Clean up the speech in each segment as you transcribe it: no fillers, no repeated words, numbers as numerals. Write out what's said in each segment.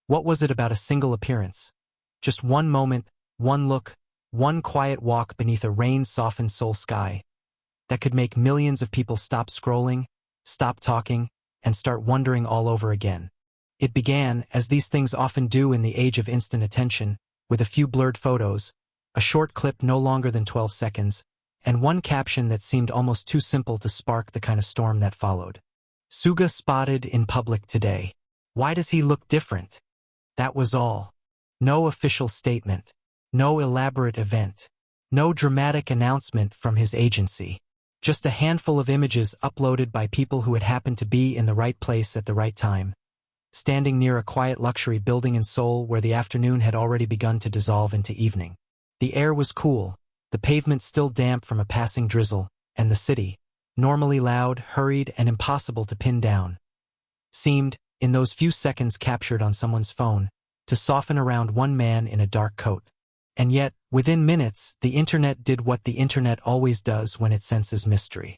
What was it about a single appearance? Just one moment, one look, one quiet walk beneath a rain-softened Seoul sky that could make millions of people stop scrolling, stop talking, and start wondering all over again. It began, as these things often do in the age of instant attention, with a few blurred photos, a short clip no longer than 12 seconds, and one caption that seemed almost too simple to spark the kind of storm that followed. SUGA spotted in public today. Why does he look different? That was all. No official statement. No elaborate event. No dramatic announcement from his agency. Just a handful of images uploaded by people who had happened to be in the right place at the right time, standing near a quiet luxury building in Seoul where the afternoon had already begun to dissolve into evening. The air was cool, the pavement still damp from a passing drizzle, and the city, normally loud, hurried, and impossible to pin down, seemed, in those few seconds captured on someone's phone, to soften around one man in a dark coat. And yet, within minutes, the internet did what the internet always does when it senses mystery.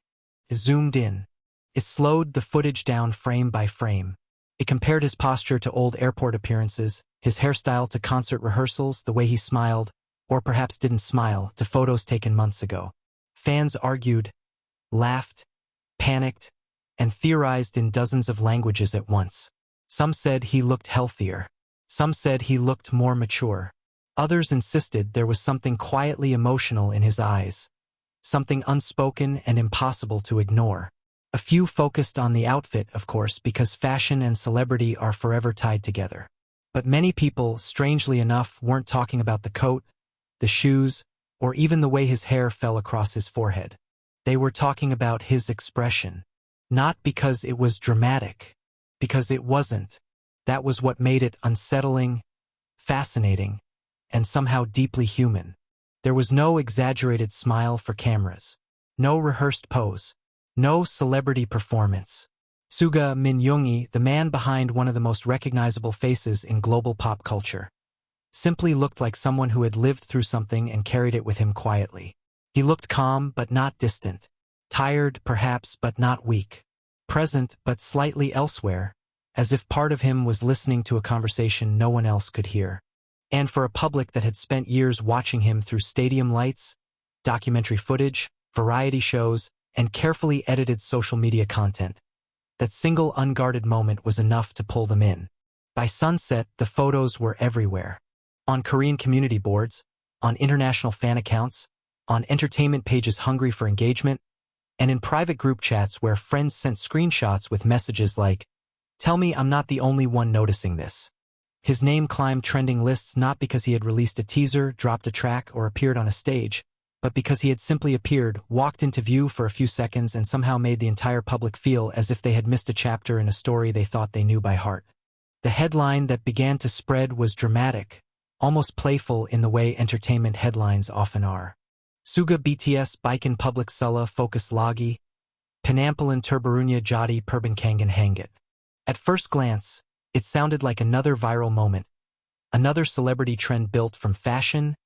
It zoomed in. It slowed the footage down frame by frame. It compared his posture to old airport appearances, his hairstyle to concert rehearsals, the way he smiled, or perhaps didn't smile, to photos taken months ago. Fans argued, laughed, panicked, and theorized in dozens of languages at once. Some said he looked healthier. Some said he looked more mature. Others insisted there was something quietly emotional in his eyes, something unspoken and impossible to ignore. A few focused on the outfit, of course, because fashion and celebrity are forever tied together. But many people, strangely enough, weren't talking about the coat, the shoes, or even the way his hair fell across his forehead. They were talking about his expression. Not because it was dramatic, because it wasn't. That was what made it unsettling, fascinating, and somehow deeply human. There was no exaggerated smile for cameras, no rehearsed pose, no celebrity performance. SUGA Min Yoongi, the man behind one of the most recognizable faces in global pop culture, simply looked like someone who had lived through something and carried it with him quietly. He looked calm but not distant, tired perhaps but not weak, present but slightly elsewhere, as if part of him was listening to a conversation no one else could hear. And for a public that had spent years watching him through stadium lights, documentary footage, variety shows, and carefully edited social media content, that single unguarded moment was enough to pull them in. By sunset, the photos were everywhere. On Korean community boards, on international fan accounts, on entertainment pages hungry for engagement, and in private group chats where friends sent screenshots with messages like, "Tell me I'm not the only one noticing this." His name climbed trending lists not because he had released a teaser, dropped a track, or appeared on a stage, but because he had simply appeared, walked into view for a few seconds, and somehow made the entire public feel as if they had missed a chapter in a story they thought they knew by heart. The headline that began to spread was dramatic, almost playful in the way entertainment headlines often are. SUGA BTS Baikan Public Sulla Focus Lagi, Penampilan Terbarunya Jadi Perbankangan Hangit. At first glance, it sounded like another viral moment, another celebrity trend built from fashion,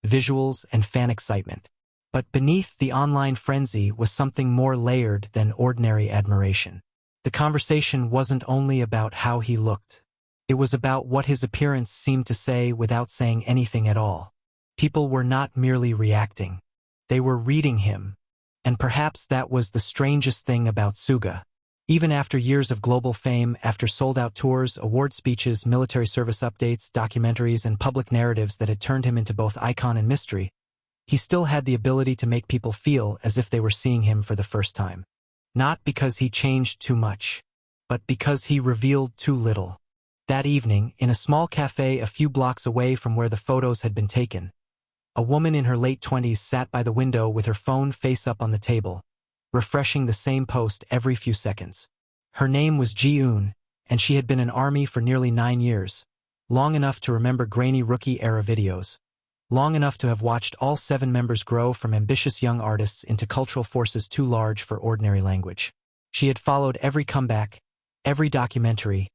visuals, and fan excitement. But beneath the online frenzy was something more layered than ordinary admiration. The conversation wasn't only about how he looked. It was about what his appearance seemed to say without saying anything at all. People were not merely reacting. They were reading him. And perhaps that was the strangest thing about SUGA. Even after years of global fame, after sold-out tours, award speeches, military service updates, documentaries, and public narratives that had turned him into both icon and mystery, he still had the ability to make people feel as if they were seeing him for the first time. Not because he changed too much, but because he revealed too little. That evening, in a small cafe a few blocks away from where the photos had been taken, a woman in her late 20s sat by the window with her phone face up on the table, refreshing the same post every few seconds. Her name was Ji-eun, and she had been in army for nearly 9 years, long enough to remember grainy rookie-era videos, long enough to have watched all 7 members grow from ambitious young artists into cultural forces too large for ordinary language. She had followed every comeback, every documentary,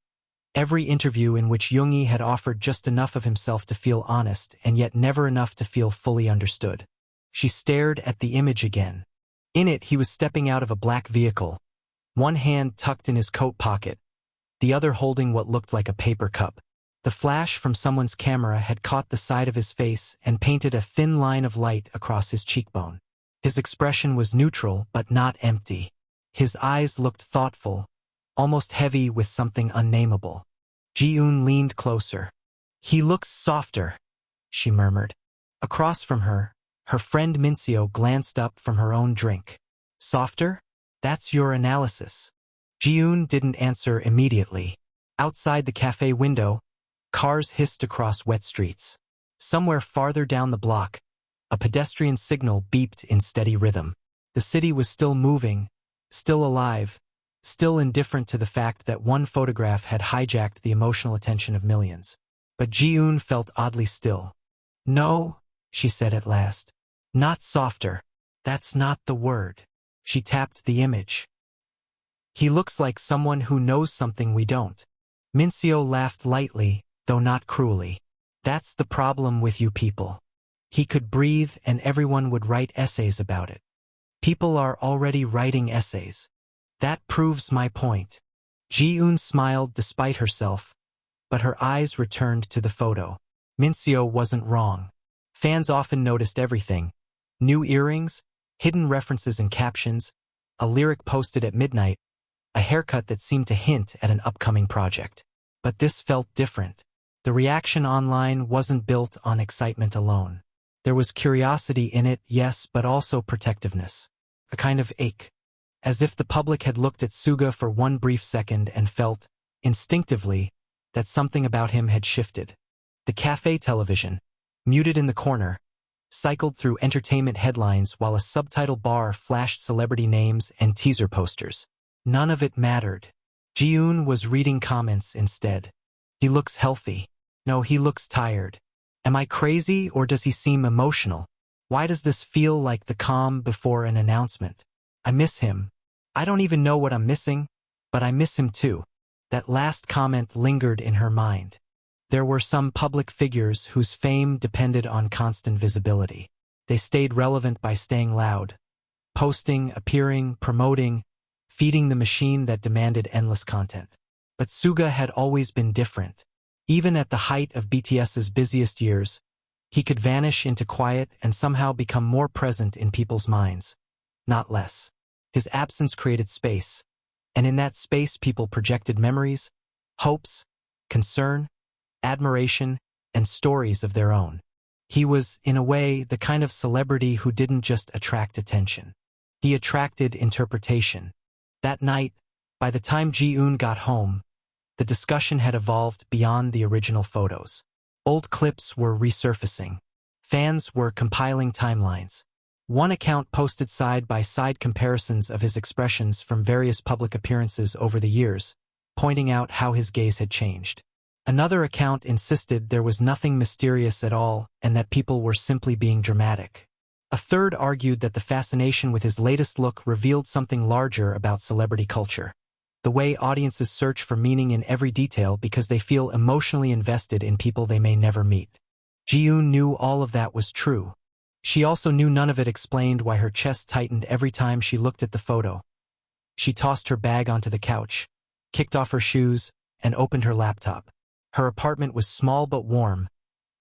every interview in which Yoongi had offered just enough of himself to feel honest and yet never enough to feel fully understood. She stared at the image again. In it, he was stepping out of a black vehicle, one hand tucked in his coat pocket, the other holding what looked like a paper cup. The flash from someone's camera had caught the side of his face and painted a thin line of light across his cheekbone. His expression was neutral but not empty. His eyes looked thoughtful, almost heavy with something unnameable. Ji-eun leaned closer. "He looks softer," she murmured. Across from her, her friend Mincio glanced up from her own drink. "Softer? That's your analysis." Ji-eun didn't answer immediately. Outside the cafe window, cars hissed across wet streets. Somewhere farther down the block, a pedestrian signal beeped in steady rhythm. The city was still moving, still alive, still indifferent to the fact that one photograph had hijacked the emotional attention of millions. But Ji-eun felt oddly still. "No," she said at last. "Not softer. That's not the word." She tapped the image. "He looks like someone who knows something we don't." Mincio laughed lightly, though not cruelly. "That's the problem with you people. He could breathe and everyone would write essays about it. People are already writing essays. That proves my point." Ji-eun smiled despite herself, but her eyes returned to the photo. Mincio wasn't wrong. Fans often noticed everything. New earrings, hidden references in captions, a lyric posted at midnight, a haircut that seemed to hint at an upcoming project. But this felt different. The reaction online wasn't built on excitement alone. There was curiosity in it, yes, but also protectiveness. A kind of ache. As if the public had looked at SUGA for one brief second and felt, instinctively, that something about him had shifted. The cafe television, muted in the corner, cycled through entertainment headlines while a subtitle bar flashed celebrity names and teaser posters. None of it mattered. Ji-eun was reading comments instead. "He looks healthy. No, he looks tired. Am I crazy or does he seem emotional? Why does this feel like the calm before an announcement? I miss him. I don't even know what I'm missing, but I miss him too." That last comment lingered in her mind. There were some public figures whose fame depended on constant visibility. They stayed relevant by staying loud, posting, appearing, promoting, feeding the machine that demanded endless content. But SUGA had always been different. Even at the height of BTS's busiest years, he could vanish into quiet and somehow become more present in people's minds, not less. His absence created space, and in that space people projected memories, hopes, concern, admiration, and stories of their own. He was, in a way, the kind of celebrity who didn't just attract attention. He attracted interpretation. That night, by the time Ji-eun got home, the discussion had evolved beyond the original photos. Old clips were resurfacing. Fans were compiling timelines. One account posted side-by-side comparisons of his expressions from various public appearances over the years, pointing out how his gaze had changed. Another account insisted there was nothing mysterious at all and that people were simply being dramatic. A third argued that the fascination with his latest look revealed something larger about celebrity culture. The way audiences search for meaning in every detail because they feel emotionally invested in people they may never meet. Ji-eun knew all of that was true. She also knew none of it explained why her chest tightened every time she looked at the photo. She tossed her bag onto the couch, kicked off her shoes, and opened her laptop. Her apartment was small but warm,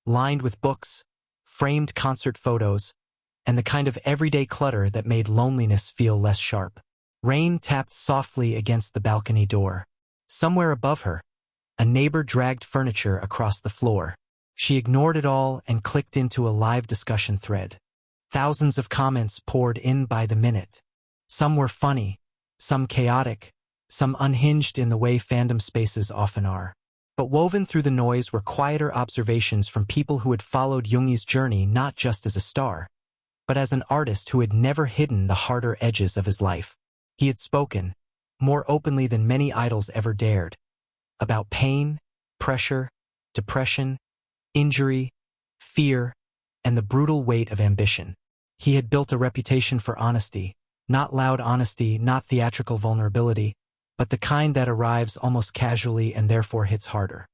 lined with books, framed concert photos, and the kind of everyday clutter that made loneliness feel less sharp. Rain tapped softly against the balcony door. Somewhere above her, a neighbor dragged furniture across the floor. She ignored it all and clicked into a live discussion thread. Thousands of comments poured in by the minute. Some were funny, some chaotic, some unhinged in the way fandom spaces often are. But woven through the noise were quieter observations from people who had followed Yoongi's journey not just as a star, but as an artist who had never hidden the harder edges of his life. He had spoken, more openly than many idols ever dared, about pain, pressure, depression, injury, fear, and the brutal weight of ambition. He had built a reputation for honesty, not loud honesty, not theatrical vulnerability, but the kind that arrives almost casually and therefore hits harder.